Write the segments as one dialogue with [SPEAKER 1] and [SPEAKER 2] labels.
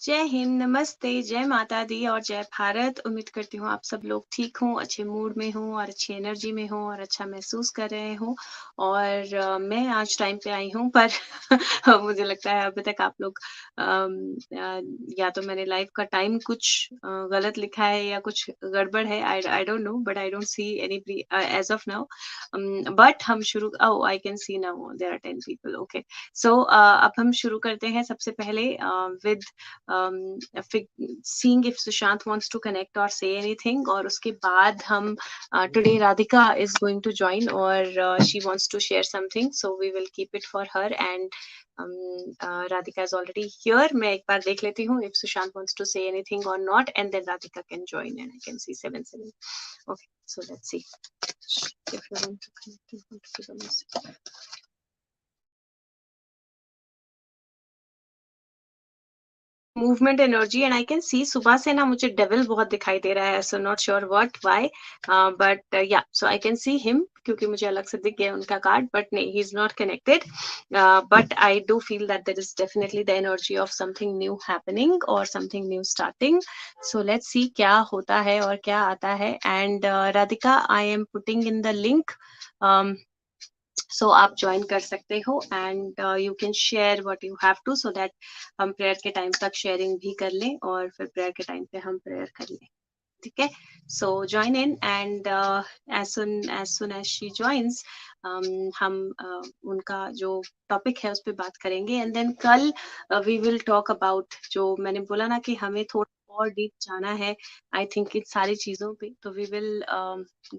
[SPEAKER 1] जय हिंद, नमस्ते, जय माता दी और जय भारत। उम्मीद करती हूँ आप सब लोग ठीक हों, अच्छे मूड में हों और अच्छी एनर्जी में हों और अच्छा महसूस कर रहे हों। और मैं आज टाइम पे आई हूँ पर मुझे लगता है अभी तक आप लोग या तो मैंने लाइव का टाइम कुछ गलत लिखा है या कुछ गड़बड़ है। I don't know but I don't see any as of now. But हम शुरू oh I can see now there are 10 people. Okay, so अब हम शुरू करते हैं सबसे पहले with seeing if Sushant wants to connect or say anything, और उसके बाद हम today Radhika is going to join or she wants to share something, so we will keep it for her. And Radhika is already here. मैं एक बार देख लेती हूँ if Sushant wants to say anything or not, and then Radhika can join and I can see 7-7. Okay, so let's see if you want to connect, you want to give a message. Movement energy and I can सी सुबह से ना मुझे devil बहुत दिखाई दे रहा है, so not sure what why, but या सो आई can see him क्योंकि मुझे अलग से दिख गया उनका कार्ड, बट नहीं, he is not connected. But I do feel that there is definitely the energy of something new happening और something new starting. So let's see क्या होता है और क्या आता है। And Radhika, I am putting in the link, so आप join कर सकते हो and you can share what you have to, so that हम प्रेयर के टाइम तक शेयरिंग भी कर लें और फिर प्रेयर के टाइम पे हम प्रेयर कर लें। ठीक है, so join in and as soon as she joins हम उनका जो टॉपिक है उस पर बात करेंगे। एंड देन कल वी विल टॉक अबाउट, जो मैंने बोला ना कि हमें थोड़ा और डीप जाना है आई थिंक इन सारी चीजों पे, तो we will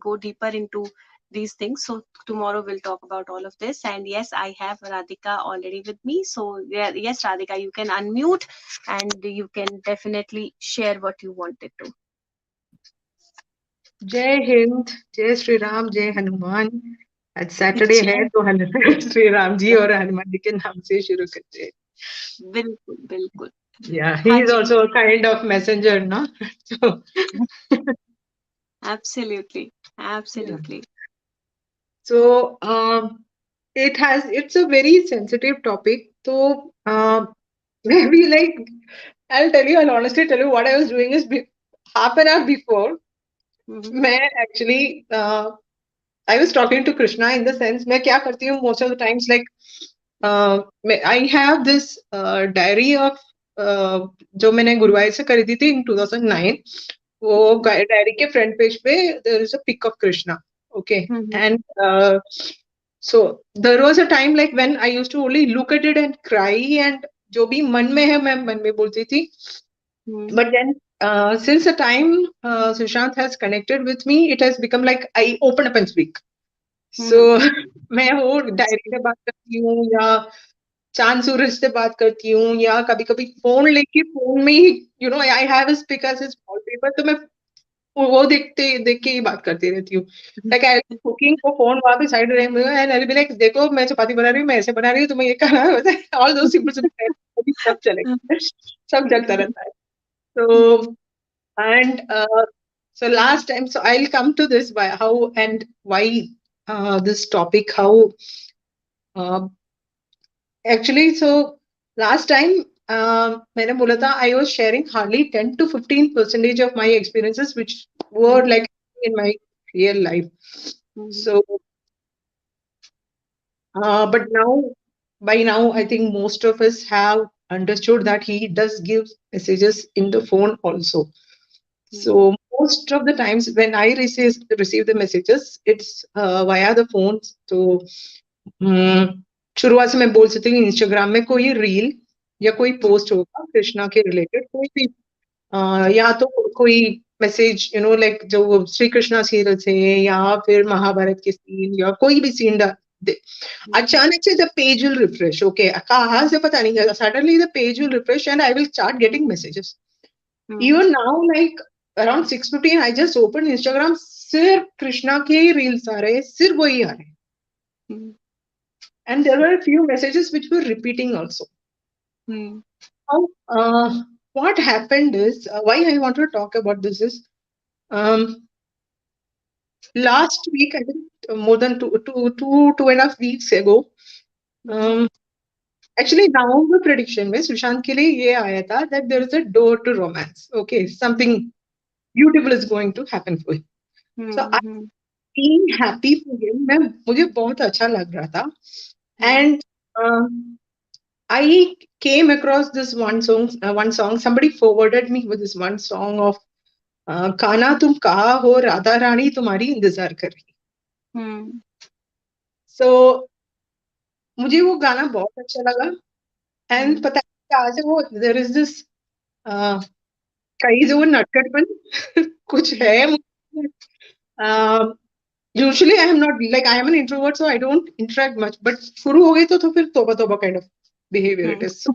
[SPEAKER 1] go deeper into these things. So tomorrow we'll talk about all of this. And yes, I have Radhika already with me. So yeah, yes, Radhika, you can unmute and you can definitely share what you wanted to.
[SPEAKER 2] जय हिंद, जय श्री राम, जय हनुमान। आज Saturday है तो श्री राम जी और हनुमान जी के नाम से शुरू करते हैं।
[SPEAKER 1] बिल्कुल बिल्कुल।
[SPEAKER 2] Yeah, he is also a kind of messenger, no? So,
[SPEAKER 1] absolutely, absolutely.
[SPEAKER 2] So it's a very sensitive topic. So maybe like I'll honestly tell you what I was doing is half an hour before. मैं actually I was talking to Krishna in the sense मैं क्या करती हूँ most of the times like I have this diary of जो मैंने गुरुवार से खरीदी थी in 2009. वो डायरी के फ्रंट पेज पे there is a pic of Krishna. Okay, and so there was a time like when I used to only look at it and cry, and जो भी मन में है मैं मन में बोलती थी. But then since the time Sushant has connected with me, it has become like I open up and speak. So मैं वो डायरी में बात करती हूँ या चांद सूरज से बात करती हूँ या कभी कभी फोन लेके फोन में ही I have speaker as wallpaper, तो मैं वो देख के ही बात करती रहती हूँ. लाइक आई कुकिंग को फोन वहां पे side and I be like देखो मैं चपाती बना रही हूँ, मैं ऐसे बना रही हूँ, तुम्हें ये करना है, ऑल दो सिंपल सिंपल सब चलेगा, सब चलता रहता है. So and so last time, so I'll come to this by how and why this topic, how actually. So last time मैंने बोला था I was sharing hardly 10 to 15% of my experiences which were like in my real life. So but now by now I think most of us have understood that he does give messages in the phone also. So most of the times when I receive the messages, it's via the phone. So शुरुआत से मैं बोल सकती हूँ Instagram में कोई reel या कोई पोस्ट होगा कृष्णा के रिलेटेड, कोई भी या तो कोई मैसेज लाइक जो श्री कृष्णा सीरियल से या फिर महाभारत के सीन या कोई भी सीन अचानक से the page will refresh. Okay, कहाँ से पता नहीं चला, suddenly the page will refresh and I will start getting messages. Even now like around 6:15 I just open Instagram, सिर्फ कृष्णा के रील्स आ रहे, सिर्फ वही आ रहे. And there were a few messages which were repeating also. Now, what happened is, why I want to talk about this is, last week, I think more than two and a half weeks ago, actually November prediction में सुशांत के लिए ये आया था that there is a door to romance, okay, something beautiful is going to happen for him. So I
[SPEAKER 1] hmm
[SPEAKER 2] being happy for him, मैं मुझे बहुत अच्छा लग रहा था.
[SPEAKER 1] Hmm
[SPEAKER 2] and I came across this one song. Somebody forwarded me with this one song of "खाना तुम कहा हो राधा रानी तुम्हारी इंतजार कर रही."
[SPEAKER 1] हम्म
[SPEAKER 2] So मुझे वो गाना बहुत अच्छा लगा. एंड
[SPEAKER 1] हम्म
[SPEAKER 2] पता है आज वो देयर इज दिस कहीं से वो नटखटपन कुछ है. Usually I am not like I am an introvert so I don't interact much, but शुरू हो गई तो फिर तोबा तोबा kind of behaviour it
[SPEAKER 1] hmm
[SPEAKER 2] is. So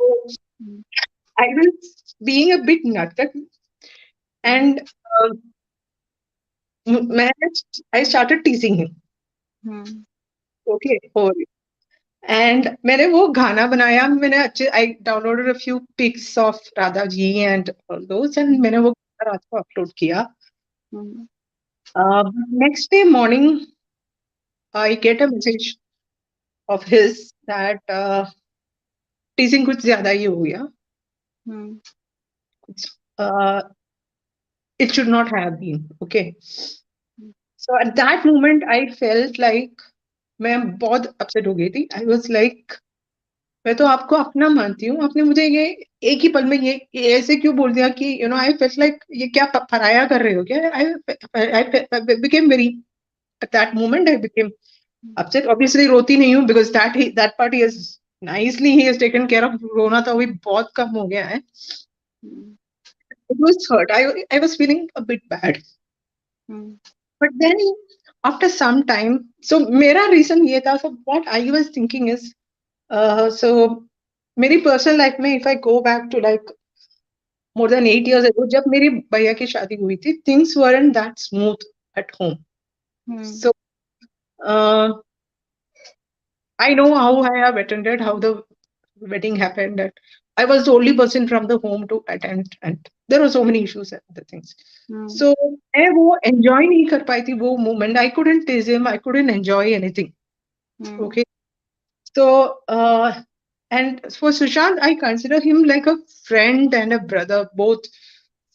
[SPEAKER 2] I was being a bit nutted, and मैं I started teasing him.
[SPEAKER 1] Hmm
[SPEAKER 2] Okay, over it. And मैंने वो गाना बनाया. मैंने अच्छे I downloaded a few pics of Radha ji and all those, and मैंने वो गाना रात को अपलोड किया.
[SPEAKER 1] हम्म
[SPEAKER 2] Next day morning, I get a message of his that teasing कुछ ज्यादा ही हो गया.
[SPEAKER 1] हम्म
[SPEAKER 2] Uh, it should not have been. Okay. So at that moment, I felt like मैं बहुत अपसेट हो गई थी. आई वॉज लाइक मैं तो आपको अपना मानती हूँ, आपने मुझे ये एक ही पल में ये ऐसे क्यों बोल दिया कि आई फेल्ट लाइक ये क्या पराया कर रहे हो क्या. I became very at that moment I became upset. Obviously रोती नहीं हूँ because that part he is nicely he has taken care of. रोना तो अभी बहुत कम हो गया है. It was hurt. I was feeling a bit bad. But then after some time, so मेरा reason ये था. So what I was thinking is, so मेरी personal life में if I go back to like more than 8 years ago, जब मेरी भैया की शादी हुई थी, things weren't that smooth at home. So uh, I know how I have attended, how the wedding happened. That I was the only person from the home to attend, and there were so many issues and other things. So मैं वो enjoy नहीं कर पाई थी वो moment. I couldn't tease him. I couldn't enjoy anything. Okay. So, and for Sushant, I consider him like a friend and a brother, both.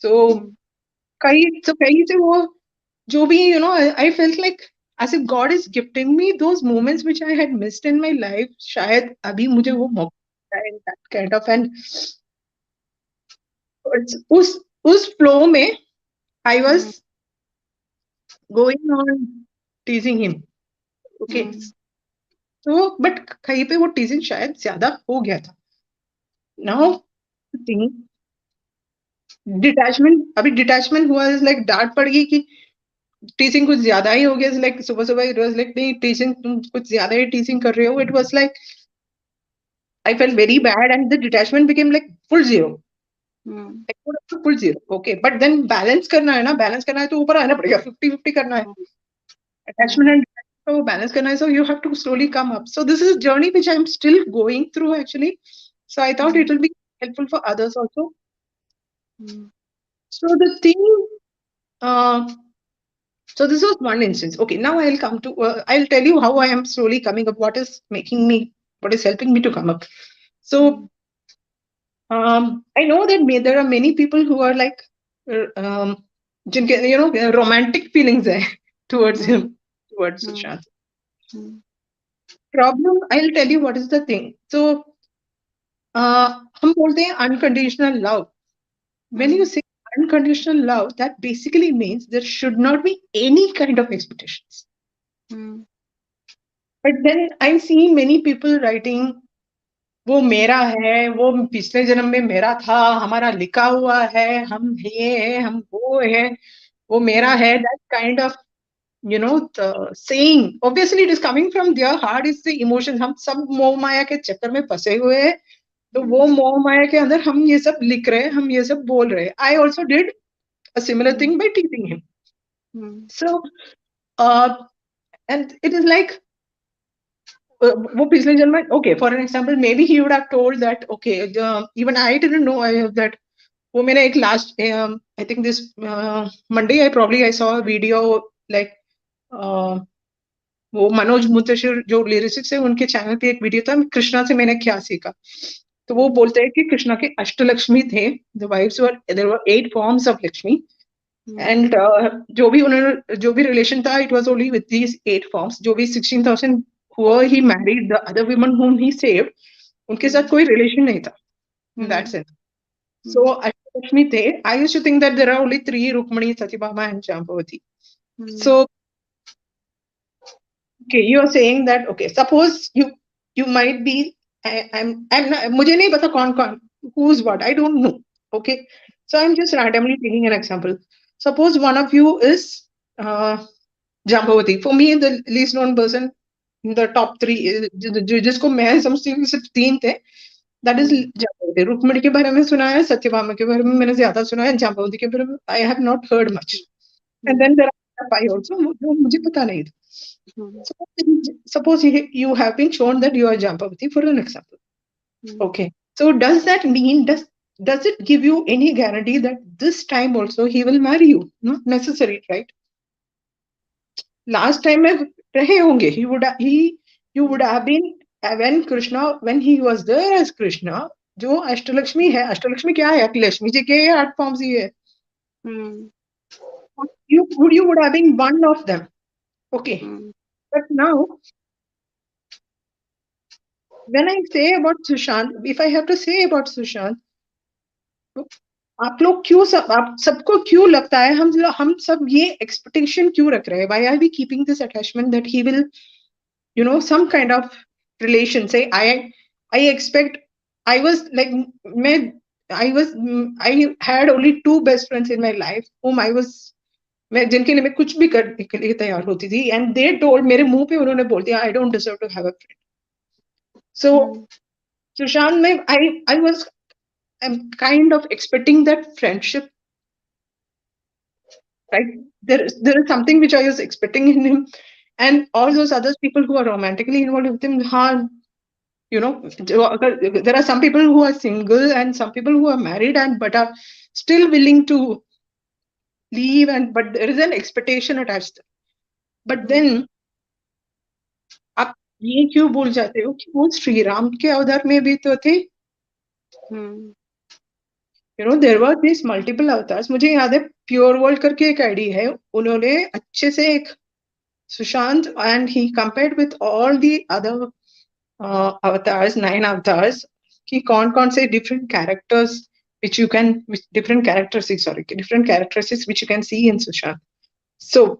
[SPEAKER 2] So, कहीं से वो जो भी, I felt like as if God is gifting me those moments which I had missed in my life. शायद अभी मुझे वो मौका मिला है, that kind of. And उस flow में I was going on teasing him. Okay. So, but कहीं पे वो teasing शायद ज्यादा हो गया था. Now, the thing डिटैचमेंट, अभी डिटैचमेंट हुआ इज लाइक डांट पड़ गई कि टीचिंग कुछ ज्यादा ही हो गया. लाइक सुबह सुबह इट वाज लाइक नहीं टीचिंग तुम कुछ ज्यादा ही टीचिंग कर रहे हो. It was like I felt very bad and the detachment became like full zero. Full zero. Okay, but then balance करना है ना, बैलेंस करना है तो ऊपर आना पड़ेगा. 50-50 करना है. अटैचमेंट एंड तो बैलेंस करना है. So you have to slowly come up. So this is journey which I am still going through actually. So I thought it will be helpful for others also. So the thing, uh, so this was one instance. Okay, now I'll come to, I'll tell you how I am slowly coming up, what is making me, what is helping me to come up. So I know that there are many people who are like, जिनके, romantic feelings hai towards him, towards Sushant. Problem, I'll tell you what is the thing. So, हम बोलते हैं unconditional love. When you say unconditional love, that basically means there should not be any kind of expectations. But then I see many people writing, वो मेरा है, वो पिछले जन्म में मेरा था, हमारा लिखा हुआ है, हम ये है, हम वो है, वो मेरा है. That kind of, the saying, obviously it is coming from their heart, is the emotions. हम सब मोह माया के चक्कर में फंसे हुए हैं. तो वो मोह माया के अंदर हम ये सब लिख रहे हैं, हम ये सब बोल रहे हैं. I also did a similar thing by teasing him. So, and it is like, वो पिछले जन्म में, okay, for an example, maybe he would have told that, okay, even I didn't know that वो मेरा एक last, I think this Monday, I saw a video like, वो मनोज मुंतशिर जो लिरिसिक्स है उनके चैनल पे एक वीडियो था, कृष्णा से मैंने क्या सीखा। तो वो बोलते हैं कि कृष्णा के अष्टलक्ष्मी थे, the wives were, there were 8 forms of Lakshmi, and जो भी रिलेशन था, it was only with these 8 forms. जो भी 16,000 हुआ he married, the other women whom he saved, उनके साथ कोई रिलेशन नहीं था इन दैट सेंस। सो अष्टलक्ष्मी थे। I used to think that there are only 3, Rukmini, Satyabhama and Jambavati. So okay, you are saying that, okay, suppose you might be, I'm not, मुझे नहीं पता कौन कौन, who's what, I don't know. Okay, so I'm just randomly taking an example. Suppose one of you is Jambavati. For me, the least known person in the top three जिसको मैं समझती हूँ सिर्फ 3 थे, that is Jambavati. रुक्मिणी के बारे में सुना है, सत्यभामा के बारे में मैंने ज्यादा सुना है, जाम्बवती के बारे में I have not heard much. And then there are 5 also जो मुझे पता नहीं था. Suppose you have been shown that you are Jambavati, for an example. Okay. So does that mean, does it give you any guarantee that this time also he will marry you? Not necessary, right? Last time में रहे होंगे, you would have been, when Krishna, when he was there as Krishna, जो अष्टलक्ष्मी है, अष्टलक्ष्मी क्या है? लक्ष्मी जी के 8 forms ही है. You would have been one of them. Okay. But now, when I say about Sushant, if I have to say about Sushant, आप लोग क्यों आप सबको क्यों लगता है, हम सब ये एक्सपेक्टेशन क्यों रख रहे हैं? Why are we keeping this attachment that he will, some kind of relation? Say I expect, I was like, I had only 2 best friends in my life whom मैं जिनके लिए मैं कुछ भी करने के लिए तैयार होती थी, and they told, मेरे मुंह पे उन्होंने बोल दिया, I don't deserve to have a friend. So Sushant, I'm kind of expecting that friendship, right? There is something which I was expecting in him, and all those other people who are romantically involved with him, there are some people who are single and some people who are married and but are still willing to leave, but there is an expectation attached. But then आप ये क्यों भूल जाते हो कि वो श्री राम के अवतार में भी तो थे? There were this multiple avatars. मुझे याद है प्योर वर्ल्ड करके एक आईडी है, उन्होंने अच्छे से एक Sushant and he compared with all the other avatars, 9 avatars, कि कौन कौन से different characters different characteristics which you can see in Sushant. So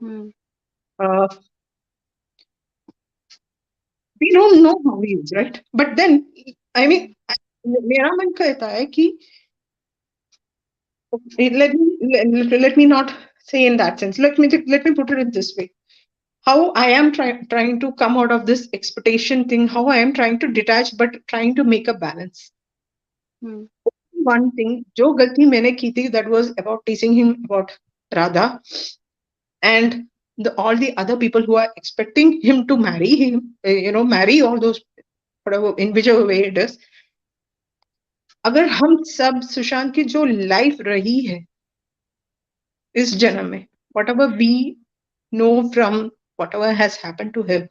[SPEAKER 2] we don't know how he is, right? But then, I mean, मेरा मन कहता है कि let me not say in that sense. Let me put it in this way. How I am trying to come out of this expectation thing, how I am trying to detach but trying to make a balance. One thing, जो गलती मैंने की थी, that was about teasing him about Radha and all the other people who are expecting him to marry him, marry all those, whatever, in whichever way it is. अगर हम सब सुशांत की जो लाइफ रही है इस जन्म में, whatever we know from whatever has happened to him,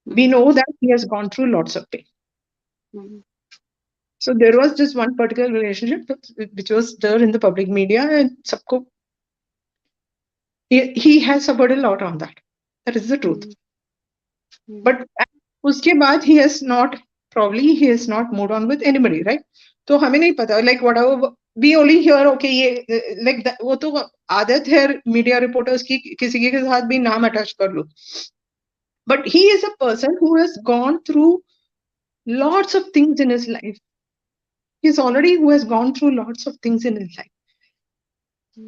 [SPEAKER 2] we know that he has gone through lots of pain. So there was just one particular relationship which was there in the public media, and sabko, he has suffered a lot on that. That is the truth. But uske baad he has not moved on with anybody, right? तो हमें नहीं पता, like whatever we only hear, okay, ये like वो तो आदत है media reporters की, किसी के साथ भी नाम अटैच कर लो. But he is a person who has gone through lots of things in his life. He's already who has gone through lots of things in his life.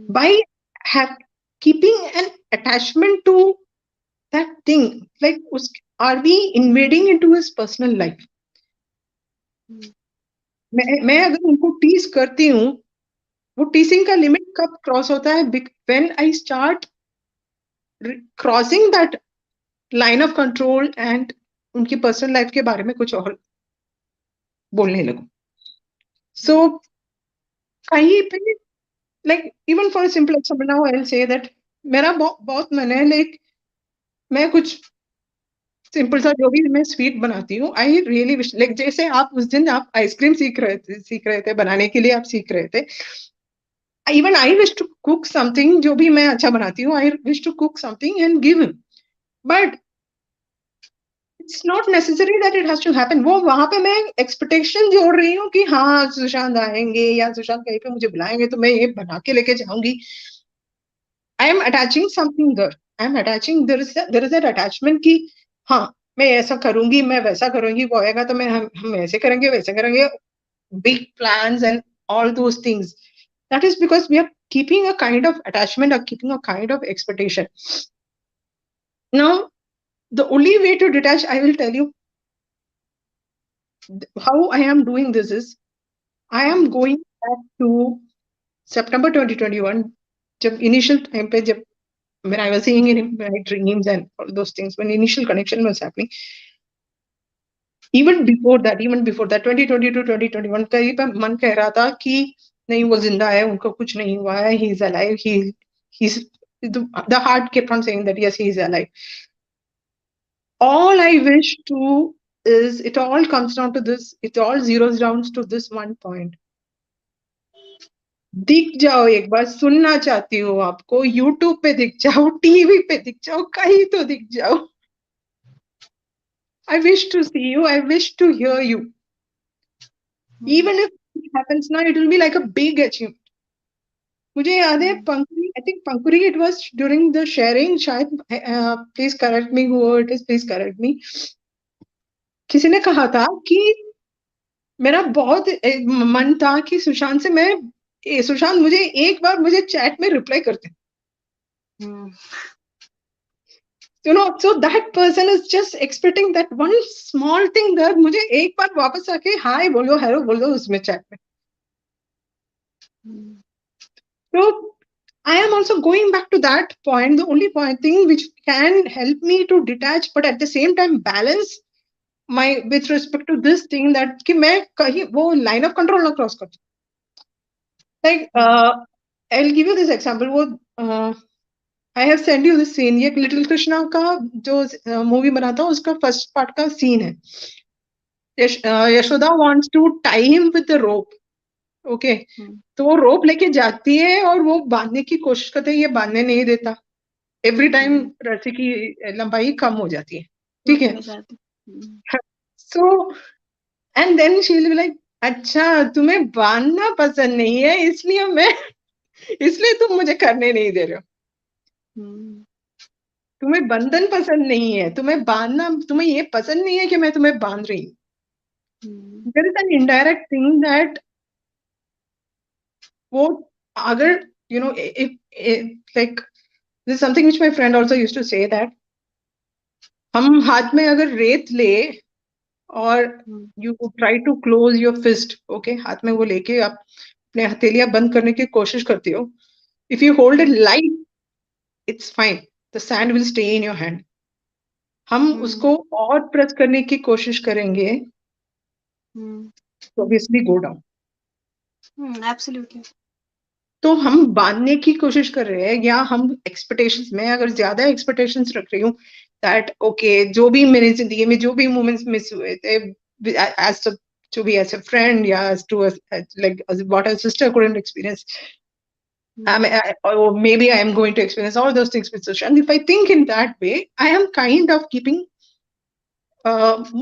[SPEAKER 2] By keeping an attachment to that thing, like are we invading into his personal life? मैं अगर उनको tease करती हूँ, वो teaching का limit कब cross होता है? When I start crossing that line of control and उनकी पर्सनल लाइफ के बारे में कुछ और बोलने लगूं. सो कहीं पे, like even for a simple example, now I'll say that मेरा बहुत मन है, like मैं कुछ सिंपल सा जो भी मैं स्वीट बनाती हूँ, आई रियली विश, लाइक जैसे आप उस दिन आप आइसक्रीम सीख रहे थे बनाने के लिए, आप सीख रहे थे, even I wish to cook something, जो भी मैं अच्छा बनाती हूँ, I wish to cook something and give him, but it's not necessary that it has to happen. वो वहां पे मैं एक्सपेक्टेशन जोड़ रही हूँ कि हाँ सुशांत आएंगे या सुशांत कहीं पे मुझे बुलाएंगे तो मैं ये बना के लेके जाऊंगी। I am attaching something there, I am attaching, there is that attachment की हाँ मैं ऐसा करूंगी, मैं वैसा करूंगी, वो आएगा तो मैं हम ऐसे करेंगे वैसे करेंगे, big plans and all those things. That is because we are keeping a kind of attachment or keeping a kind of expectation. Now, the only way to detach, I will tell you how I am doing this is I am
[SPEAKER 1] Hmm.
[SPEAKER 2] going back to September 2021, जब initial time पे जब when I was seeing in my dreams and all those things, when initial connection was happening, even before that 2020 to 2021 कहीं पे मन कह रहा था कि नहीं वो जिंदा है, उनको कुछ नहीं हुआ है, he is alive, he's the heart kept on saying that yes he is alive. All I wish to is it all comes down to this, it all zeroes down to this one point. दिख जाओ एक बार, सुनना चाहती हूँ आपको, YouTube पे दिख जाओ, टीवी पे दिख जाओ, कहीं तो दिख जाओ। I wish to see you, I wish to hear you.
[SPEAKER 1] Hmm.
[SPEAKER 2] Even if it happens now, it will be like a big achievement. मुझे याद है
[SPEAKER 1] Hmm.
[SPEAKER 2] Pankuri, I think Pankuri, it was during the sharing शायद, please correct me who it is, please correct me, किसी ने कहा था कि मेरा बहुत मन था कि सुशांत से मैं सुशांत मुझे एक बार मुझे चैट में रिप्लाई करते,
[SPEAKER 1] Hmm.
[SPEAKER 2] You know, so that person is just expecting that one small thing, that मुझे एक बार वापस आके हाय बोलो हेलो बोलो उसमें चैट में।
[SPEAKER 1] Hmm.
[SPEAKER 2] So I am also going back to that point. The only point thing which can help me to detach, but at the same time balance my with respect to this thing, that कि मैं कहीं वो line of control ना cross कर, like
[SPEAKER 1] Hmm.
[SPEAKER 2] I'll give you this example, वो I have sent you this scene, ये little Krishna का जो मूवी बना था उसका फर्स्ट पार्ट का सीन है, Yashoda wants to tie him with the rope, okay,
[SPEAKER 1] Hmm.
[SPEAKER 2] तो वो रोप लेके जाती है और वो बांधने की कोशिश करते है, ये बांधने नहीं देता, एवरी टाइम
[SPEAKER 1] Hmm.
[SPEAKER 2] रस्सी की लंबाई कम हो जाती है, ठीक
[SPEAKER 1] कम
[SPEAKER 2] है।
[SPEAKER 1] हो जाती। Hmm.
[SPEAKER 2] So and then she will be like, अच्छा तुम्हें बांधना पसंद नहीं है इसलिए मैं इसलिए तुम मुझे करने नहीं दे रहे हो,
[SPEAKER 1] Hmm.
[SPEAKER 2] तुम्हें बंधन पसंद नहीं है, तुम्हें बांधना, तुम्हें ये पसंद नहीं है कि मैं तुम्हें बांध रही हूँ।
[SPEAKER 1] Hmm.
[SPEAKER 2] There is an indirect thing that वो अगर you know if like this something which my friend also used to say that हम हाथ में अगर रेत ले और
[SPEAKER 1] Hmm.
[SPEAKER 2] You try to close your fist, okay, हाथ में वो लेके आप अपने हथेलियां बंद करने की कोशिश करते हो, if you hold it
[SPEAKER 1] Hmm.
[SPEAKER 2] Light it's fine, the sand will stay in your hand. हम
[SPEAKER 1] Hmm.
[SPEAKER 2] उसको और प्रेस करने की कोशिश करेंगे
[SPEAKER 1] Hmm.
[SPEAKER 2] तो obviously go down.
[SPEAKER 1] Hmm. Absolutely.
[SPEAKER 2] तो हम बांधने की कोशिश कर रहे हैं, या हम एक्सपेक्टेशंस में अगर ज्यादा एक्सपेक्टेशंस रख रही हूँ दैट ओके जो भी मेरी जिंदगी में जो भी मोमेंट्स मिस हुए थे as to be as a friend, yeah, as to like as what a sister couldn't experience,
[SPEAKER 1] Hmm.
[SPEAKER 2] or maybe I am going to experience all those things with Sushan. If I think in that way, I am kind of keeping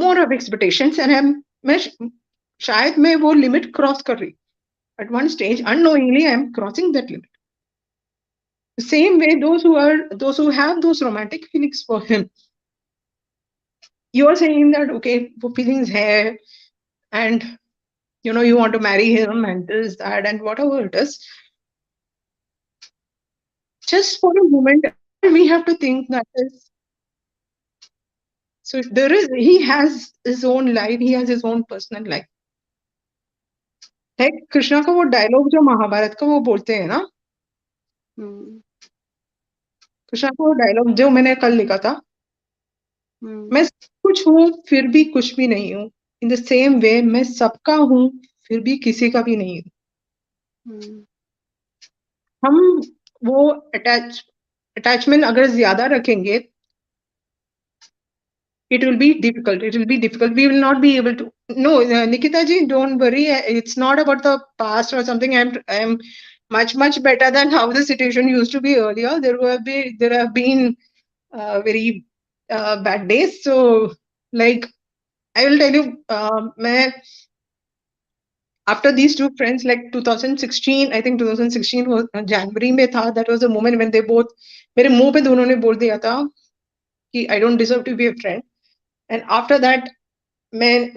[SPEAKER 2] more of expectations, and मैं शायद मैं वो limit cross कर रही, at one stage unknowingly I am crossing that limit. The same way those who have those romantic feelings for him, you are saying that okay वो feelings है, and you know you want to marry him and this that and whatever it is, just for a moment all we have to think that is, so there is, he has his own life, he has his own personal life, like Krishna का वो dialogue जो महाभारत का वो बोलते हैं ना,
[SPEAKER 1] Hmm.
[SPEAKER 2] Krishna का वो डायलॉग जो मैंने कल लिखा था,
[SPEAKER 1] Hmm.
[SPEAKER 2] मैं सब कुछ हूँ फिर भी कुछ भी नहीं हूँ, इन द सेम वे मैं सबका हूँ फिर भी किसी का भी नहीं हूँ।
[SPEAKER 1] Hmm.
[SPEAKER 2] हम वो अटैचमेंट अगर ज्यादा रखेंगे, it will be difficult. It will be difficult. We will not be able to. No, Nikita ji, don't worry. It's not about the past or something. I'm much better than how the situation used to be earlier. There have been very bad days. So, like, I will tell you, मैं after these two friends, like 2016, I think 2016 was January में था. That was the moment when they both मेरे मुंह पे दोनों ने बोल दिया था कि I don't deserve to be a friend. And after that, मैं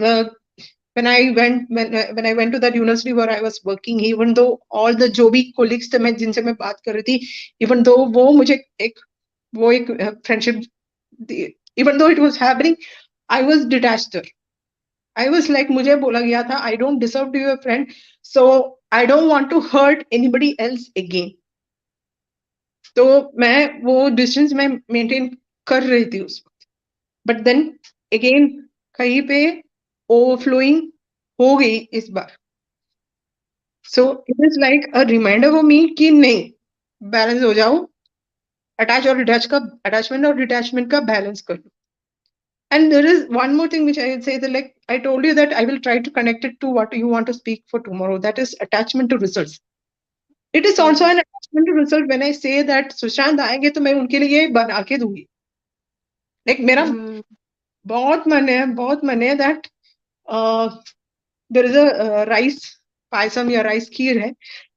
[SPEAKER 2] when I went to that university where I was working, even though all the जो भी colleagues थे मैं जिनसे मैं बात कर रही थी, even though वो एक friendship, even though it was happening, I was detached there. I was like, मुझे बोला गया था, I don't deserve to be a friend, so I don't want to hurt anybody else again. तो मैं वो distance में मेंटेन कर रही थी उस वक्त. बट देन अगेन कहीं पे ओवरफ्लोइंग हो गई इस बार. So it is like a reminder for me कि नहीं, बैलेंस हो जाओ. अटैचमेंट और डिटैचमेंट का बैलेंस कर लो. And there is one more thing which I would say, that like I told you that I will try to connect it to what you want to speak for tomorrow. That is attachment to results. It is also an attachment to result when I say that Sushant आएंगे तो मैं उनके लिए ये बना के दूंगी. Like मेरा बहुत मन है that there is a rice payasam या rice खीर है.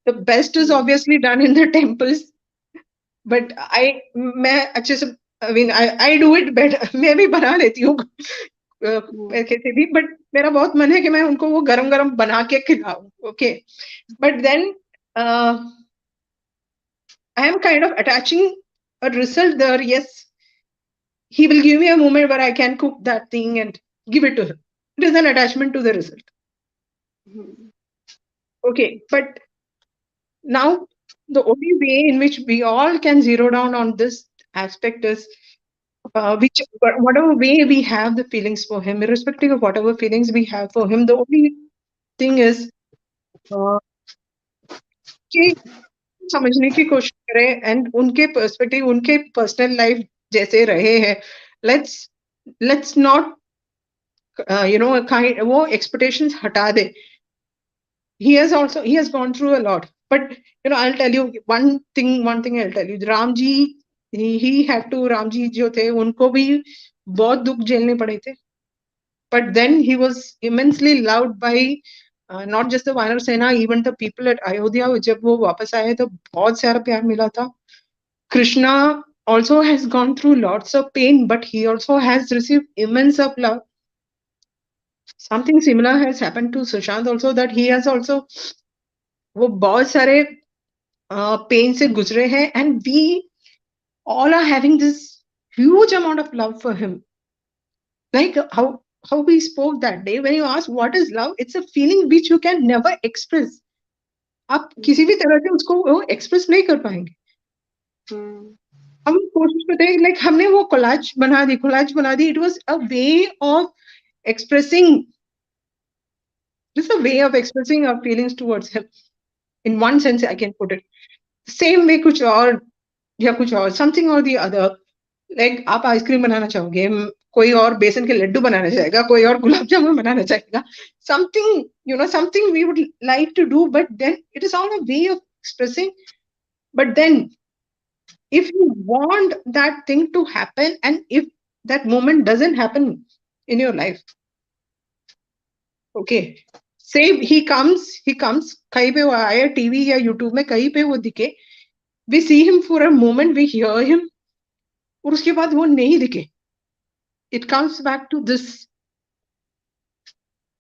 [SPEAKER 2] The best is obviously done in the temples, but मैं अच्छे से I mean I do it better. मैं भी बना लेती हूँ कैसे भी, बट मेरा बहुत मन है कि मैं उनको वो गरम गरम बना के खिलाऊं. Okay, but then I am kind of attaching a result there. Yes, he will give me a moment where I can cook that thing and give it to him. It is an attachment to the result. Okay, but now the only way in which we all can zero down on this aspect is whatever way we have the feelings for him, irrespective of whatever feelings we have for him, the only thing is uh, कि समझने की कोशिश करें and उनके perspective, उनके personal life जैसे रहे हैं, लेट्स नॉट वो एक्सपेक्टेशंस हटा दे. he has gone through a lot, but I'll tell you one thing I'll tell you. Ram ji, he had to, Ram ji जो थे उनको भी बहुत दुख झेलने पड़े थे, but then he was immensely loved by not just the वानर सेना, even the people at Ayodhya. जब वो वापस आए तो बहुत सारा प्यार मिला था. Krishna also has gone through lots of pain, but he also has received immense of love. Something similar has happened to Sushant also, that he has also वो बहुत सारे pain से गुजरे हैं, and we all are having this huge amount of love for him. Like how we spoke that day, when you ask what is love, it's a feeling which you can never express. आप किसी भी तरह से उसको express नहीं कर पाएंगे. हम कोशिश करते हैं, लाइक हमने वो कोलाज बना दी. It was a way of expressing, just a way of expressing our feelings towards him. In one sense I can put it. Same way कुछ और या कुछ और, something or the other. Like आप आइसक्रीम बनाना चाहोगे, कोई और बेसन के लड्डू बनाना चाहेगा, कोई और गुलाब जामुन बनाना चाहेगा. Something we would like to do, but then it is all a way of expressing. But then if you want that thing to happen, and if that moment doesn't happen in your life, okay, say he comes कहीं पे वो आया TV या YouTube में, कहीं पे वो दिखे, we see him for a moment, we hear him, और उसके बाद वो नहीं दिखे. It comes back to this.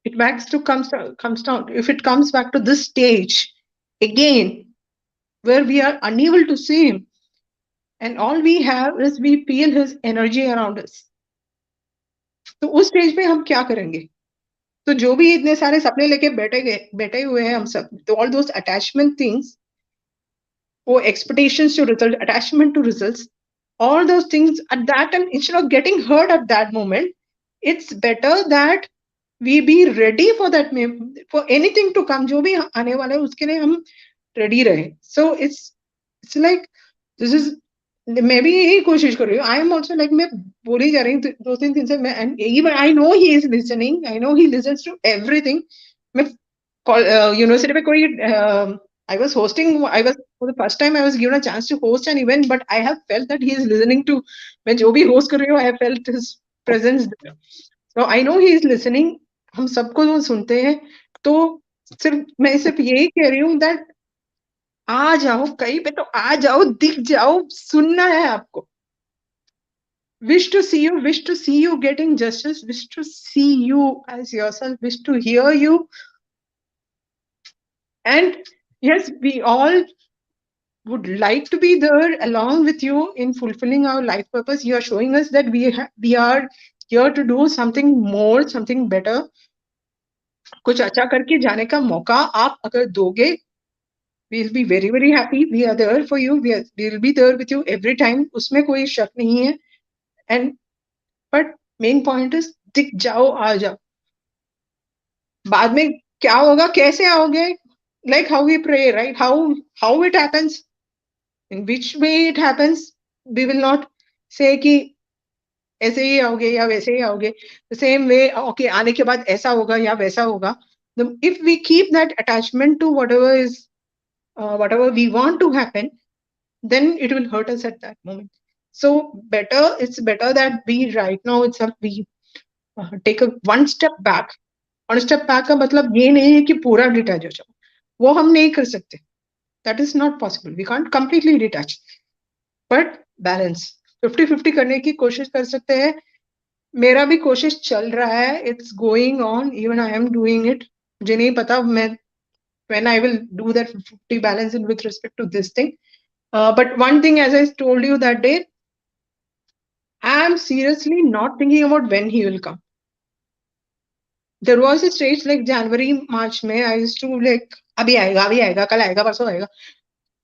[SPEAKER 2] Comes down. If it comes back to this stage again, where we are unable to see him, and all we have is we feel his energy around us, तो उस stage पे हम क्या करेंगे? तो जो भी इतने सारे सपने लेके बैठे हुए हैं हम सब, तो all those attachment things, वो expectations to result, attachment to results, all those things at that time, instead of getting hurt at that moment, it's better that we be ready for that, for anything to come. जो भी आने वाला है उसके लिए हम ready रहे. So it's like this is मैं भी यही कोशिश कर रही हूँ. आई एम ऑल्सो लाइक, मैं बोली जा रही हूँ 2-3 दिन से. मैं even I know he is listening, I know he listens to everything. मैं यूनिवर्सिटी में कोई I was hosting, I was, for the first time I was given a chance to host an event, but I have felt that he is listening to, मैं जो भी host कर रही हूँ, I have felt his presence there. So I know he is listening. हम सबको वो सुनते हैं. तो मैं सिर्फ यही कह रही हूँ that आ जाओ कहीं पे, तो आ जाओ, दिख जाओ, सुनना है आपको. Wish to see you getting justice, wish to see you as yourself, wish to hear you. And yes, we all would like to be there along with you in fulfilling our life purpose. You are showing us that we are here to do something more, something better. कुछ अच्छा करके जाने का मौका आप अगर दोगे, we'll be very very happy. We are there for you. We'll be there with you every time. उसमें कोई शक नहीं है. And but main point is, दिख जाओ, आ जाओ. बाद में क्या होगा, कैसे आओगे, like how we pray, right? How it happens, in which way it happens, we will not say कि ऐसे ही आओगे या वैसे ही आओगे. The same way, okay, आने के बाद ऐसा होगा या वैसा होगा. If we keep that attachment to whatever is whatever we want to happen, then it will hurt us at that moment. So it's better that we right now itself we take a one step back. One step back का मतलब ये नहीं है कि पूरा detach हो जाओ, वो हम नहीं कर सकते. That is not possible. We can't completely detach. But balance, 50-50 करने की कोशिश कर सकते हैं. मेरा भी कोशिश चल रहा है. It's going on. Even I am doing it. मुझे नहीं पता मैं when I will do that 50 balance in with respect to this thing. But one thing, as I told you that day, I am seriously not thinking about when he will come. There was a stage like January, March में I used to like अभी आएगा, कल आएगा, परसों आएगा.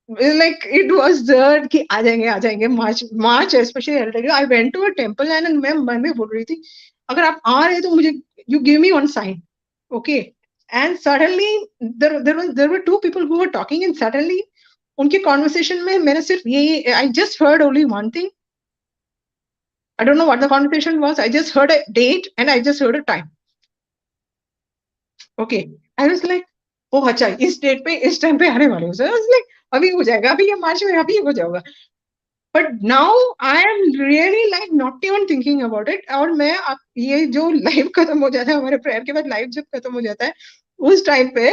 [SPEAKER 2] Like it was there कि आ जाएंगे. March especially, I'll tell you, I went to a temple and मैं मन में बोल रही थी, अगर आप आ रहे तो मुझे, you give me one sign, okay? And suddenly there were two people who were talking, and suddenly उनके conversation में मैंने सिर्फ यही, I just heard only one thing. I don't know what the conversation was. I just heard a date and I just heard a time. Okay. I was like, oh अच्छा, इस date पे इस time पे आने वाले हो. So I was like, अभी हो जाएगा, अभी ये मार्च में अभी हो जाएगा. But now I am really like not even thinking about it. और मैं ये जो लाइव खत्म हो जाता है, हमारे प्रेयर के बाद लाइव जब खत्म हो जाता है, उस टाइम पे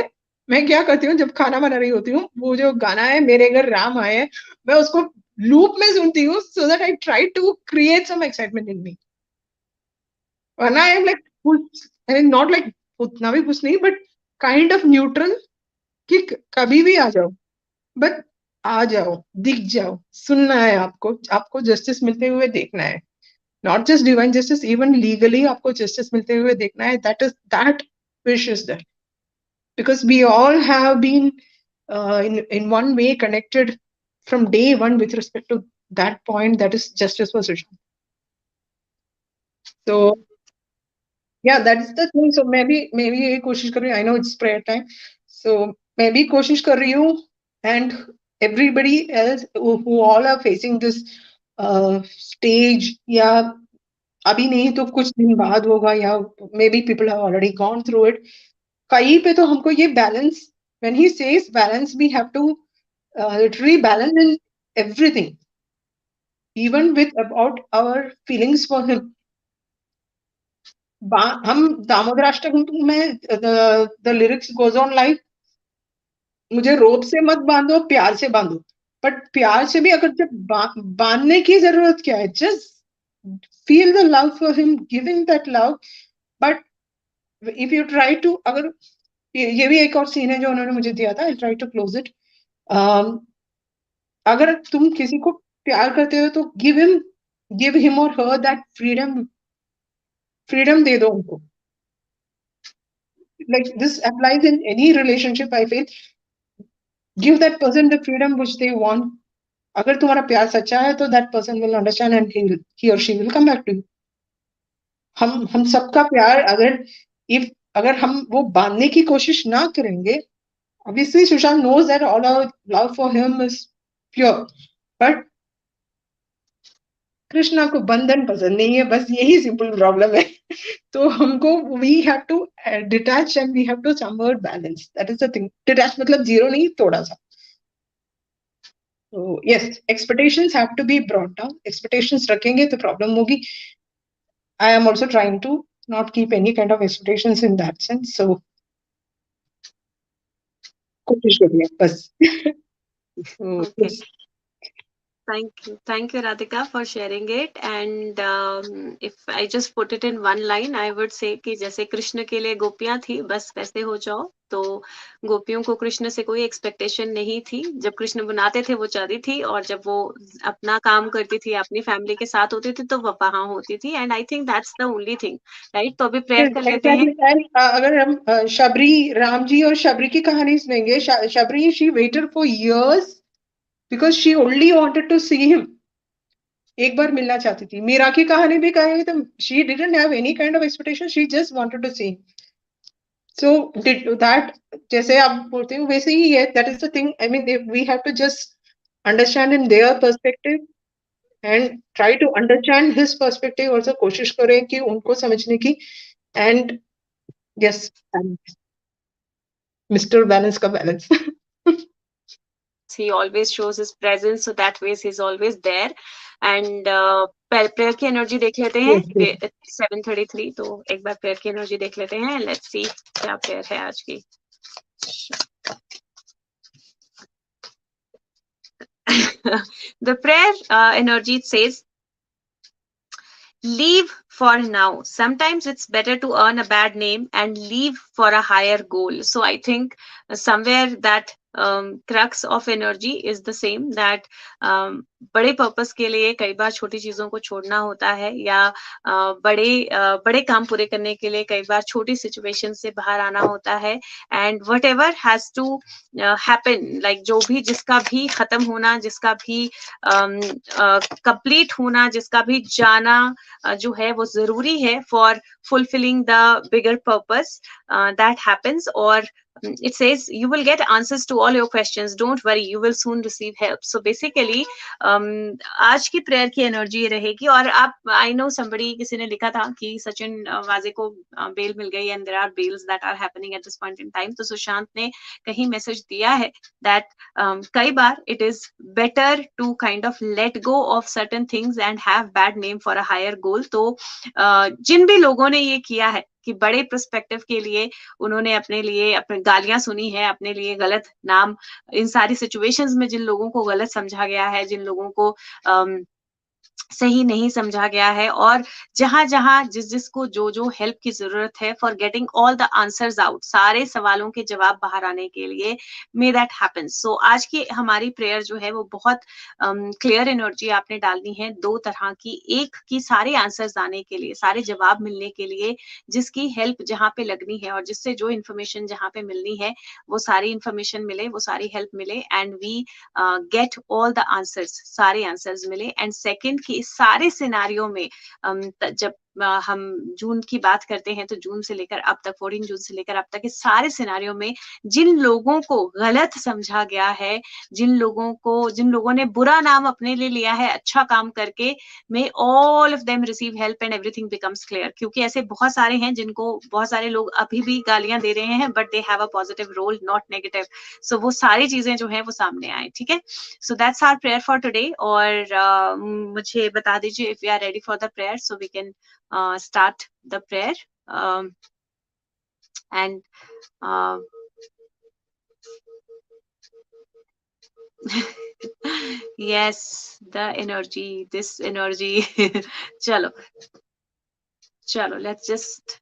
[SPEAKER 2] मैं क्या करती हूँ, जब खाना बना रही होती हूँ, वो जो गाना है मेरे घर राम आए, मैं उसको लूप में सुनती हूँ, so that I try to create some excitement in me. वरना I am like, I mean not like उतना भी कुछ नहीं, बट काइंड ऑफ न्यूट्रल, कि कभी भी आ जाओ, बट आ जाओ, दिख जाओ, सुनना है आपको, आपको जस्टिस मिलते हुए देखना है. Not just divine justice, even legally आपको जस्टिस मिलते हुए देखना है. That wish is that, because we all have been in one way connected from day one with respect to that point, that is justice for Sushant. So yeah, that's the thing. So मैं भी यही कोशिश कर रही हूँ. I know it's prayer time, so मैं भी कोशिश कर रही हूँ. And everybody else who all are facing this stage, या अभी नहीं तो कुछ दिन बाद होगा, या maybe people have already gone through it, कहीं पे तो हमको ये balance, when he says balance, we have to literally balance in everything, even with about our feelings for him. हम दामोदराष्टकम में the lyrics goes on like, मुझे रोप से मत बांधो, प्यार से बांधो. बट प्यार से भी अगर जब बांधने की जरूरत क्या है, just feel the love for him, giving that love. But if you try to, अगर ये भी एक और सीन है जो उन्होंने मुझे दिया था, I try to close it. अगर तुम किसी को प्यार करते हो तो गिव हिम और हर दैट फ्रीडम दे दो उनको. Like this applies in any relationship, I feel. Give that person the freedom which they want. अगर तुम्हारा प्यार सच्चा है तो that person will understand and he or she will come back to you. हम सबका प्यार अगर हम वो बांधने की कोशिश ना करेंगे, obviously Sushant knows that all our love for him is pure, but Krishna को बंधन पसंद नहीं है, बस यही सिंपल प्रॉब्लम है। तो हमको we have to detach and we have to somewhere balance, that is the thing. Detach मतलब जीरो नहीं, थोड़ा सा। तो yes, expectations have to be brought down. Expectations रखेंगे तो प्रॉब्लम होगी। I am also trying to not keep any kind of expectations in that sense, so कोशिश करिए बस। तो
[SPEAKER 1] Okay.
[SPEAKER 2] yes,
[SPEAKER 1] Thank you, Radhika, for sharing it. And if I just put it in one line, I would say कि जैसे कृष्ण के लिए गोपियां थी, बस वैसे हो जाओ। तो गोपियों को कृष्ण से कोई एक्सपेक्टेशन नहीं थी। जब कृष्ण बनाते थे वो चाहती थी, और जब वो अपना काम करती थी, अपनी फैमिली के साथ होती थी, तो वो वहां होती थी। And I think that's the only thing, right? तो अभी प्रेयर कर लेते हैं।
[SPEAKER 2] exactly. And अगर हम शबरी, राम जी और शबरी की कहानी सुनेंगे, Shabari she waited for years because she only wanted to see him. एक बार मिलना चाहती थी। मीरा की कहानी भी कहेंगे तो she didn't have any kind of expectation, she just wanted to see. So did that, जैसे आप बोलते हो वैसे ही है। That is the thing, I mean we have to just understand in their perspective and try to understand his perspective. Also कोशिश करें कि उनको समझने की। एंड यस, मिस्टर बैलेंस का balance.
[SPEAKER 1] He always shows his presence, so that way he's always there. And prayer की energy देख लेते हैं।
[SPEAKER 2] Yes, yes.
[SPEAKER 1] 7:33, तो एक बार प्रेयर की एनर्जी देख लेते हैं। लेट्स सी क्या प्रेयर है आज की। The prayer energy says, leave for now. Sometimes it's better to earn a bad name and leave for a higher goal. So I think somewhere that crux of energy is the same, that बड़े purpose के लिए कई बार छोटी चीजों को छोड़ना होता है, या बड़े काम पूरे करने के लिए कई बार छोटी सिचुएशन से बाहर आना होता है। And whatever has to happen, like जो भी, जिसका भी खत्म होना, जिसका भी कंप्लीट होना, जिसका भी जाना जो है वो जरूरी है for fulfilling the bigger purpose that happens. Or it says you will get answers to all your questions, don't worry, you will soon receive help. So basically आज की प्रेयर की एनर्जी रहेगी। और आप, आई नो somebody, किसी ने लिखा था कि सचिन वाजे को बेल मिल गई, and there are bails that are happening at this point in time. तो सुशांत ने कहीं मैसेज दिया है दैट कई बार it is better to kind of let go of certain things and have bad name for a higher goal. तो जिन भी लोगों ने ये किया है कि बड़े पर्सपेक्टिव के लिए उन्होंने अपने लिए अपने गालियां सुनी है, अपने लिए गलत नाम, इन सारी सिचुएशंस में जिन लोगों को गलत समझा गया है, जिन लोगों को सही नहीं समझा गया है, और जहां जहां जिस जिसको जो जो हेल्प की जरूरत है for getting all the answers out, सारे सवालों के जवाब बाहर आने के लिए, मे दैट हैपन। सो आज की हमारी प्रेयर जो है वो बहुत क्लियर एनर्जी आपने डालनी है, दो तरह की। एक की सारे आंसर्स आने के लिए, सारे जवाब मिलने के लिए, जिसकी हेल्प जहां पे लगनी है और जिससे जो इन्फॉर्मेशन जहां पे मिलनी है वो सारी इन्फॉर्मेशन मिले, वो सारी हेल्प मिले, and we get all the answers, सारे आंसर्स मिले। एंड सेकंड कि इस सारे सिनारियों में जब हम जून की बात करते हैं, तो जून से लेकर अब तक, 14 जून से लेकर अब तक, इस सारे सिनारियों में जिन लोगों को गलत समझा गया है, जिन लोगों ने बुरा नाम अपने लिए लिया है अच्छा काम करके, may all of them receive help and everything becomes clear. क्योंकि ऐसे बहुत सारे हैं जिनको बहुत सारे लोग अभी भी गालियां दे रहे हैं, but they have a positive role, not negative. So वो सारी चीजें जो है वो सामने आए, ठीक है। So that's our prayer for today. और मुझे बता दीजिए if you are ready for the prayer, so we can start the prayer. And yes, the energy, this energy. chalo chalo, let's just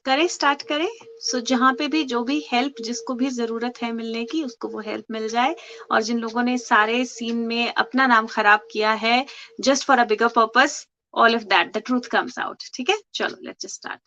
[SPEAKER 1] करें, स्टार्ट करें। सो जहां पे भी जो भी हेल्प, जिसको भी जरूरत है मिलने की, उसको वो हेल्प मिल जाए। और जिन लोगों ने सारे सीन में अपना नाम खराब किया है just for a bigger purpose, all of that the truth comes out, ठीक है। चलो let's just start.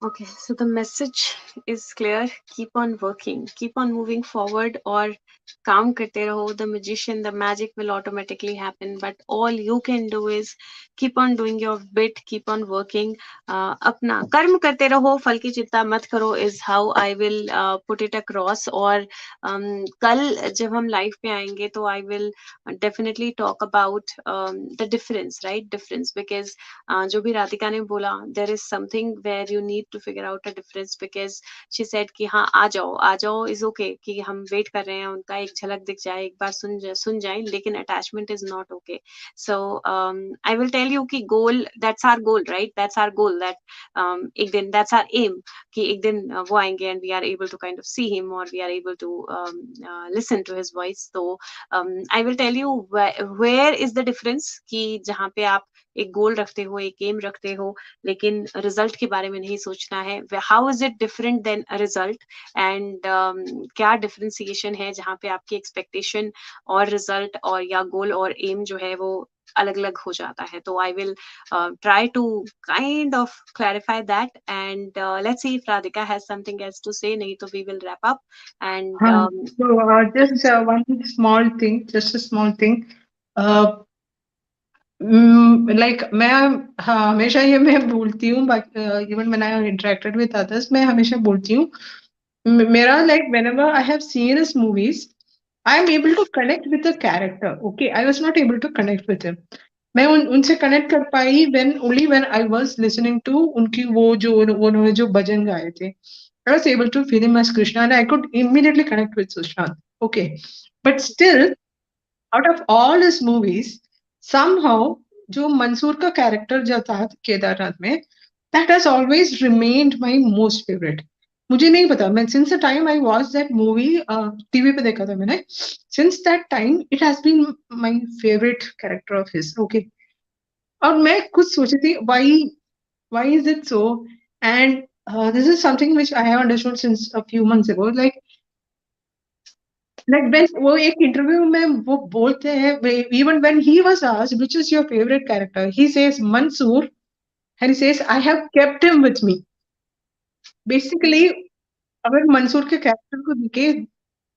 [SPEAKER 1] Okay, so the message is clear. Keep on working, keep on moving forward, और काम करते रहो. The magician, the magic will automatically happen. But all you can do is keep on doing your bit, keep on working. अपना कर्म करते रहो, फल की चिंता मत करो. Is how I will put it across. और कल जब हम लाइव पे आएंगे तो I will definitely talk about the difference, right? Difference, because जो भी राधिका ने बोला, there is something where you need to figure out a difference, because she said कि हाँ आ जाओ is okay, कि हम वेट कर रहे हैं उनका, एक झलक दिख जाए, एक बार सुन जाए, लेकिन attachment is not okay. So I will tell you कि goal, that's our goal, right? That's our goal, that एक दिन, that's our aim, कि एक दिन वो आएंगे and we are able to kind of see him, or we are able to listen to his voice. So I will tell you where is the difference, कि जहाँ पे आप एक गोल रखते हो, एक एम रखते हो, लेकिन रिजल्ट के बारे में नहीं सोचना है. How is it different then result, and क्या डिफरेंशिएशन है जहाँ पे आपकी एक्सपेक्टेशन और रिजल्ट और या गोल और एम जो है वो अलग अलग हो जाता है. तो I will try to kind of clarify that, and let's see if Radhika has something else to say, नहीं तो we will wrap up. And
[SPEAKER 2] So just one small thing, just a small thing. Uh, like मैं हाँ हमेशा ये मैं बोलती हूँ, even when I interacted with others, मैं हमेशा बोलती हूँ, मेरा like whenever I have seen his movies, I am able to connect with the character. Okay, I was not able to connect with him. मैं उनसे कनेक्ट कर पाई when only when I was listening to उनकी वो जो उन्होंने जो भजन गाए थे. I was able to feel him as Krishna and I could immediately connect with Sushant. Okay, but still out of all his movies, somehow जो मंसूर का कैरेक्टर जो था केदारनाथ में, that has always remained my most favorite. मुझे नहीं पता, मैं since the time I watched that movie, TV पे देखा था मैंने, since that time it has been my favorite character of his. Okay, और मैं खुद सोची थी why is it so, and this is something which I have understood since a few months ago. Like when वो एक interview में वो बोलते हैं, even when he was asked which is your favorite character, he says Mansoor, and he says I have kept him with me. Basically, अगर मंसूर के character को देखे,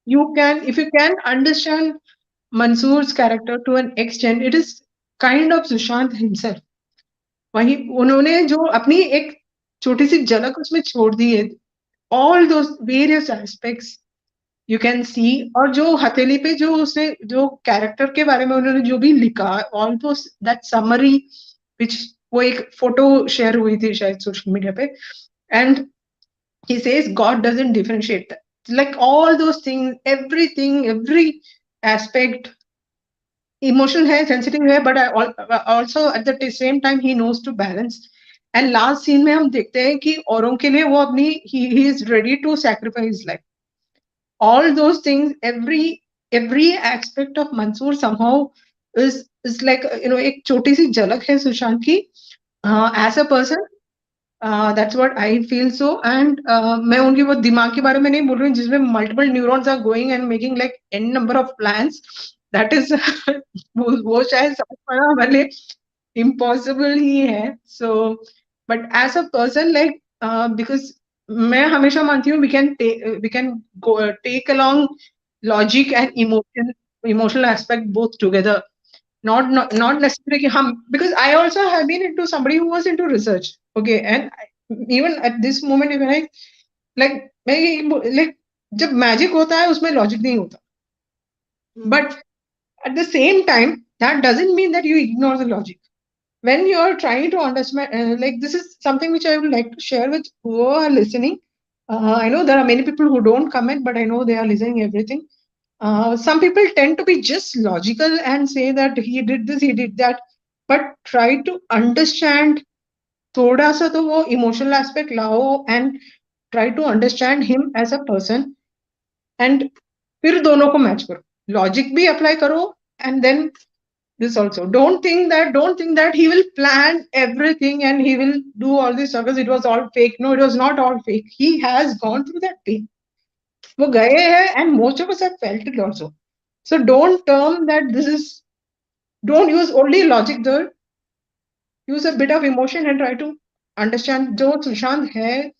[SPEAKER 2] you can, if you can understand Mansoor's character to an extent, it is kind of Sushant himself. वही उन्होंने जो अपनी एक छोटी सी झलक उसमें छोड़ दी है, all those various aspects you can see. और जो हथेली पे जो उसने जो कैरेक्टर के बारे में उन्होंने जो भी लिखा, ऑल दो दैट समरी विच, वो एक फोटो शेयर हुई थी शायद सोशल मीडिया पे, and he says God doesn't differentiate, like all those things, everything, every aspect emotional है, सेंसिटिव है, but also at the same time he knows to balance. And last scene में हम देखते हैं कि औरों के लिए वो अपनी ही is ready to sacrifice life. All those things, every aspect of Mansoor somehow is like, एक छोटी सी झलक है सुशांत की as a person. That's what I feel. So and मैं उनकी वो दिमाग के बारे में नहीं बोल रही हूँ जिसमें multiple neurons are going and making like n number of plans. That is वो शायद समझ पाना हमारे लिए impossible ही है. So but as a person, like because मैं हमेशा मानती हूँ we can go take along logic and emotional aspect both together. Not necessarily कि हम, because I also have been into somebody who was into research. Okay, and even at this moment even I like मैं like जब magic होता है उसमें logic नहीं होता, but at the same time that doesn't mean that you ignore the logic when you are trying to understand. Like this is something which I would like to share with who are listening. I know there are many people who don't comment, but I know they are listening everything. Some people tend to be just logical and say that he did this, he did that, but try to understand थोड़ा सा तो वो emotional aspect लाओ and try to understand him as a person, and फिर दोनों को match करो, logic भी अप्लाई करो, and then this also. Don't think that he will plan everything and he will do all this because it was all fake. No, it was not all fake. He has gone through that pain. वो गए हैं and most of us have felt it also. So don't term that this is don't use only logic there, use a bit of emotion and try to understand जो सुशांत है,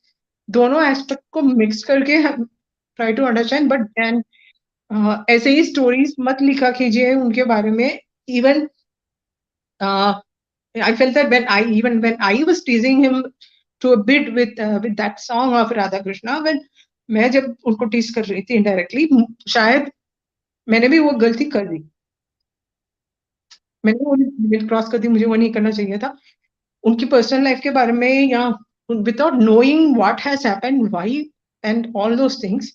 [SPEAKER 2] दोनों aspect को mix करके try to understand, but then ऐसे ही stories मत लिखा कीजिए उनके बारे में. Even I felt that when I was teasing him to a bit with that song of Radha Krishna, when मैं जब उनको टीज कर रही थी इनडायरेक्टली, शायद मैंने भी वो गलती कर दी, मैंने वो लिमिट क्रॉस कर दी, मुझे वो नहीं करना चाहिए था. उनकी पर्सनल लाइफ के बारे में या without knowing what has happened, why, and all those things,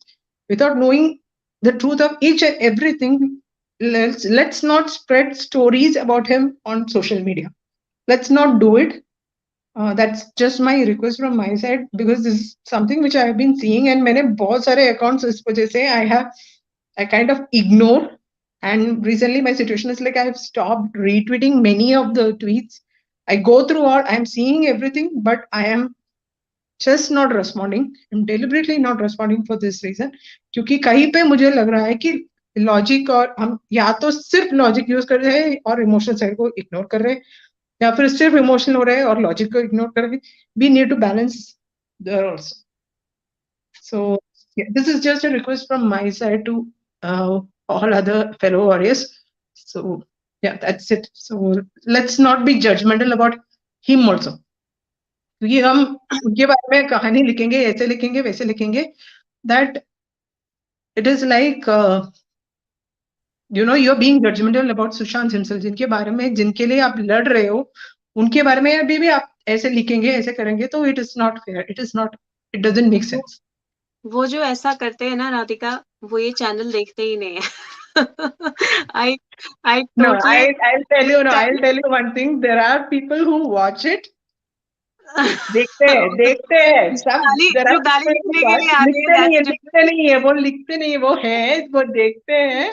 [SPEAKER 2] without knowing the truth of each and everything, let's not spread stories about him on social media. Let's not do it. That's just my request from my side, because this is something which I have been seeing, and मैंने बहुत सारे accounts इस वजह से I kind of ignore. And recently my situation is like I have stopped retweeting many of the tweets. I go through all, I'm seeing everything, but I am just not responding. I'm deliberately not responding for this reason. क्योंकि कहीं पे मुझे लग रहा है कि logic, और हम या तो सिर्फ लॉजिक यूज कर रहे हैं और इमोशनल साइड को इग्नोर कर रहे हैं, या फिर सिर्फ इमोशनल हो रहे हैं और लॉजिक को इग्नोर कर रहे हैं. We need to balance there also. So yeah, this is just a request from my side to all other fellow warriors. So yeah, that's it. So let's not be judgmental about him also. क्योंकि हम उनके बारे में कहानी लिखेंगे, ऐसे लिखेंगे, वैसे लिखेंगे, that it is like you're being judgmental about Sushant himself. जिनके बारे में, जिनके लिए आप लड़ रहे हो, उनके बारे में अभी भी आप ऐसे लिखेंगे, ऐसे करेंगे, तो it is not fair. It doesn't make sense.
[SPEAKER 1] वो जो ऐसा करते हैं ना राधिका, वो ये चैनल देखते ही नहीं है. I totally.
[SPEAKER 2] I'll tell you one thing. There are people who watch it. देखते हैं सब. There are
[SPEAKER 1] जो गाली
[SPEAKER 2] people who
[SPEAKER 1] लिखने के
[SPEAKER 2] watch.
[SPEAKER 1] लिए आते हैं,
[SPEAKER 2] वो लिखते नहीं है, वो है, वो देखते हैं.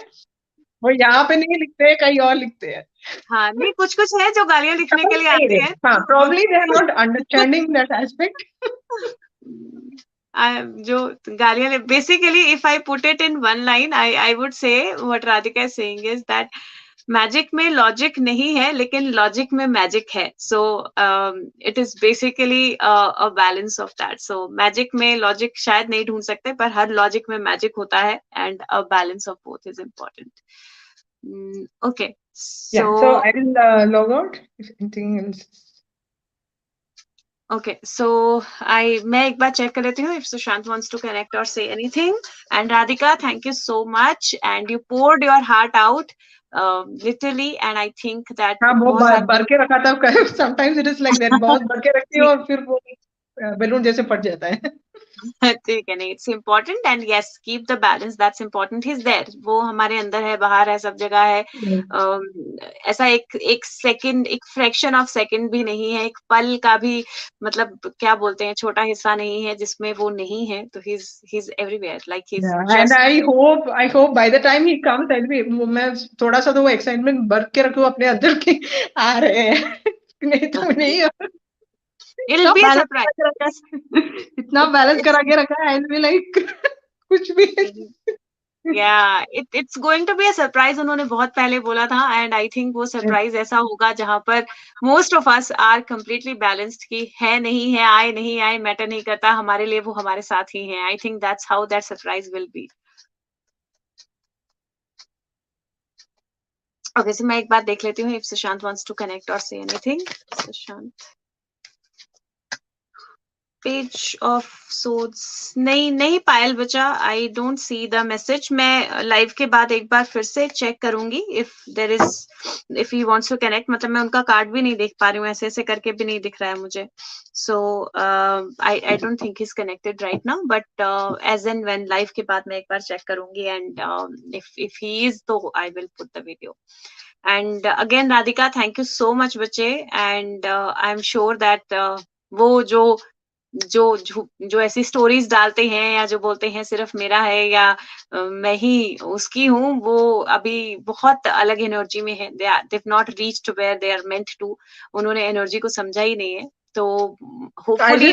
[SPEAKER 2] वो यहाँ पे नहीं लिखते हैं, कहीं और लिखते हैं.
[SPEAKER 1] हाँ, नहीं, कुछ है जो गालियां लिखने के लिए आते हैं.
[SPEAKER 2] हाँ, probably they are not understanding that aspect.
[SPEAKER 1] जो गालियां, basically if I put it in one line, I would say what Radhika is saying is that magic में लॉजिक नहीं है, लेकिन लॉजिक में मैजिक है. सो it is basically a balance of that. So magic में logic शायद नहीं ढूंढ सकते, पर हर लॉजिक में मैजिक होता है, and a balance of both is important. Okay,
[SPEAKER 2] so I will log out if anything else.
[SPEAKER 1] Okay, so मैं एक बार चेक कर लेती हूँ if Sushant wants to connect or say anything. And Radhika, thank you so much, and you poured your heart out literally, and I think that
[SPEAKER 2] हाँ, वो भर के रखा था. Sometimes it is like that. बहुत भर के रखती है और फिर वो बैलून जैसे फट जाता है.
[SPEAKER 1] ठीक है, नहीं, it's important, and yes, keep the balance, that's important. He is there, वो हमारे अंदर है, बाहर है, सब जगह है. ऐसा एक सेकंड, एक फ्रैक्शन ऑफ सेकंड भी नहीं है, एक पल का भी, मतलब क्या बोलते हैं, छोटा हिस्सा नहीं है जिसमें वो नहीं है. तो he is everywhere, like he is.
[SPEAKER 2] And I hope by the time he comes, मैं थोड़ा सा तो वो एक्साइटमेंट भर के रखूं अपने अंदर की, आ रहे हैं. नहीं तो नहीं.
[SPEAKER 1] It'll be a surprise.
[SPEAKER 2] इतना बैलेंस करा के रखा है, I'll be like कुछ भी.
[SPEAKER 1] Yeah, it's going to be a surprise. उन्होंने बहुत पहले बोला था, and I think वो surprise ऐसा होगा जहाँ पर most of us are completely balanced, कि है नहीं है, आए नहीं आए मैटर नहीं करता, हमारे लिए वो हमारे साथ ही हैं. I think that's how that surprise will be. Okay, so मैं एक बार देख लेती हूँ if Sushant wants to connect or say anything. Sushant. Page of source नहीं पायल बचा. I don't see the message. मैं लाइव के बाद एक बार फिर से चेक करूंगी if there is, if he wants to connect. मतलब मैं उनका कार्ड भी नहीं देख पा रही हूँ, ऐसे ऐसे करके भी नहीं दिख रहा है मुझे. So I don't think he is connected right now, but as and when live के बाद मैं एक बार चेक करूंगी, एंड इफ ही इज, तो I will put the video. And again Radhika, thank you so much बच्चे, and I am sure that वो जो ऐसी स्टोरीज डालते हैं या जो बोलते हैं सिर्फ मेरा है या मैं ही उसकी हूँ, वो अभी बहुत अलग एनर्जी में है. They have not reached where they are meant to. उन्होंने एनर्जी को समझा ही नहीं है. तो hopefully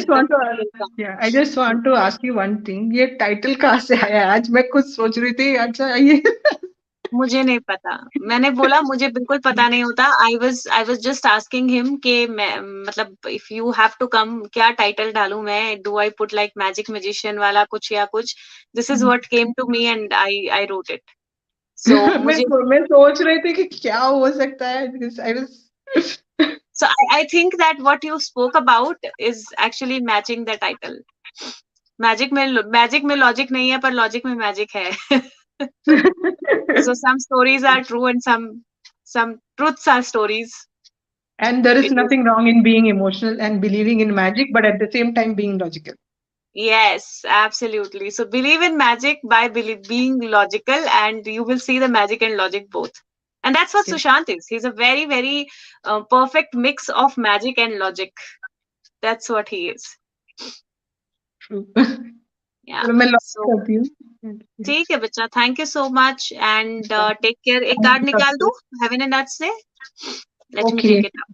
[SPEAKER 2] I just want to ask you one thing. ये टाइटल कहाँ से आया? आज मैं कुछ सोच रही थी. अच्छा, ये
[SPEAKER 1] मुझे नहीं पता, मैंने बोला मुझे बिल्कुल पता नहीं होता। I was just asking him कि मैं मतलब if you have to come क्या टाइटल डालूं मैं, do I put like magic magician वाला कुछ या कुछ, this is what came to me and I wrote it. So मुझे
[SPEAKER 2] मैं सोच रही थी कि क्या हो सकता है, because I was
[SPEAKER 1] so I think that what you spoke about is actually matching the title. Magic में लॉजिक नहीं है पर लॉजिक में मैजिक है। So some stories are true and some truths are stories.
[SPEAKER 2] and there is
[SPEAKER 1] It is.
[SPEAKER 2] nothing wrong in being emotional and believing in magic, but at the same time being logical.
[SPEAKER 1] Yes, absolutely. So believe in magic by being logical, and you will see the magic and logic both. And that's what
[SPEAKER 2] Yeah,
[SPEAKER 1] Sushant is. He's a very, very perfect mix of magic and logic. That's what he is.
[SPEAKER 2] true.
[SPEAKER 1] Yeah.
[SPEAKER 2] चलो मैं lock
[SPEAKER 1] So
[SPEAKER 2] करती हूँ.
[SPEAKER 1] ठीक है बच्चा, thank you so much and take care. एक
[SPEAKER 2] Thank
[SPEAKER 1] card
[SPEAKER 2] you,
[SPEAKER 1] निकाल
[SPEAKER 2] Doctor.
[SPEAKER 1] दो हेवन एंड अर्थ से, let me
[SPEAKER 2] Okay.
[SPEAKER 1] Take it up.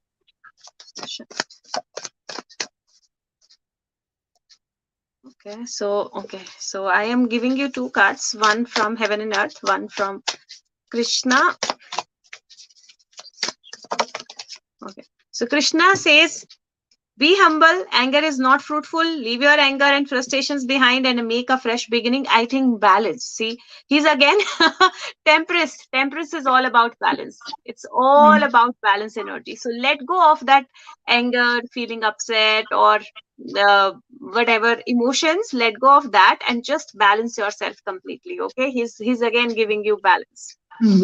[SPEAKER 1] Okay, so I am giving you two cards, one from heaven and earth, one from Krishna. Okay, so Krishna says, be humble. Anger is not fruitful. Leave your anger and frustrations behind and make a fresh beginning. I think balance. See, he's again Temperance. Temperance is all about balance. It's all
[SPEAKER 2] Mm.
[SPEAKER 1] about balance energy. So let go of that anger, feeling upset, or whatever emotions. Let go of that and just balance yourself completely. Okay, he's again giving you balance.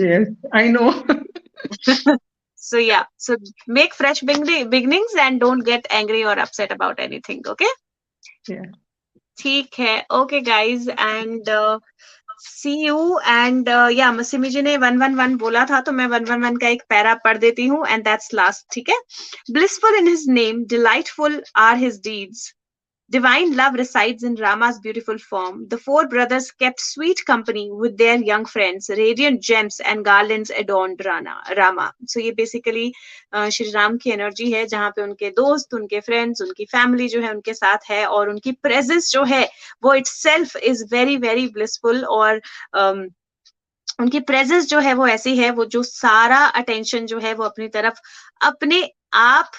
[SPEAKER 2] Yes, I know.
[SPEAKER 1] So yeah, so make fresh beginnings and don't get angry or upset about anything. Okay,
[SPEAKER 2] Yeah.
[SPEAKER 1] ठीक है. Okay guys, and see you and yeah, मसीमी जी ने 111 बोला था तो मैं 111 का एक para पढ़ देती हूँ and that's last. ठीक है. Blissful in his name, delightful are his deeds. Divine love resides in Rama's beautiful form. The four brothers kept sweet company with their young friends. Radiant gems and garlands adorned Rama. So ये basically Shri Ram की energy है, जहाँ पे उनके दोस्त, उनके friends, उनकी family जो है उनके साथ है, और उनकी प्रेजेंस जो है वो itself is very very blissful. और उनकी प्रेजेंस जो है वो ऐसी है, वो जो सारा अटेंशन जो है वो अपनी तरफ अपने आप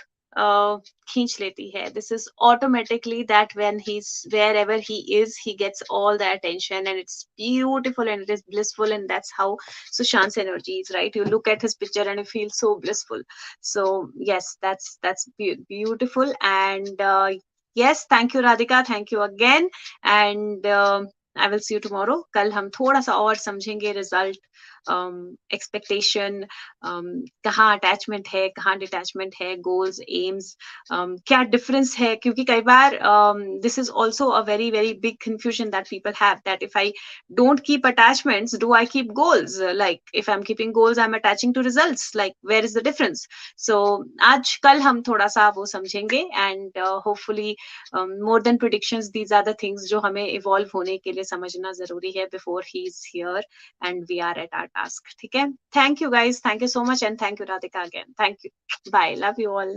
[SPEAKER 1] खींच लेती है. This is automatically that when he is wherever he is, he gets all the attention and it's beautiful and it is blissful and that's how Sushant's energy is, right? You look at his picture and you feel so blissful. So yes, that's beautiful. And yes, thank you Radhika, thank you again. And I will see you tomorrow. कल हम थोड़ा सा और समझेंगे result, expectation, कहाँ attachment है, कहाँ detachment है, गोल्स, एम्स, क्या डिफरेंस है. क्योंकि कई बार this is also a very very big confusion that people have, that if I don't keep attachments, do I keep goals? Like if I'm keeping goals, I'm attaching to results. Like where is the difference? So आज कल हम थोड़ा सा वो समझेंगे and hopefully more than predictions, these are the things जो हमें evolve होने के लिए समझना जरूरी है before he is here and we are at our task. ठीक है. Thank you guys, thank you so much and thank you Radhika again. Thank you. Bye, love you all.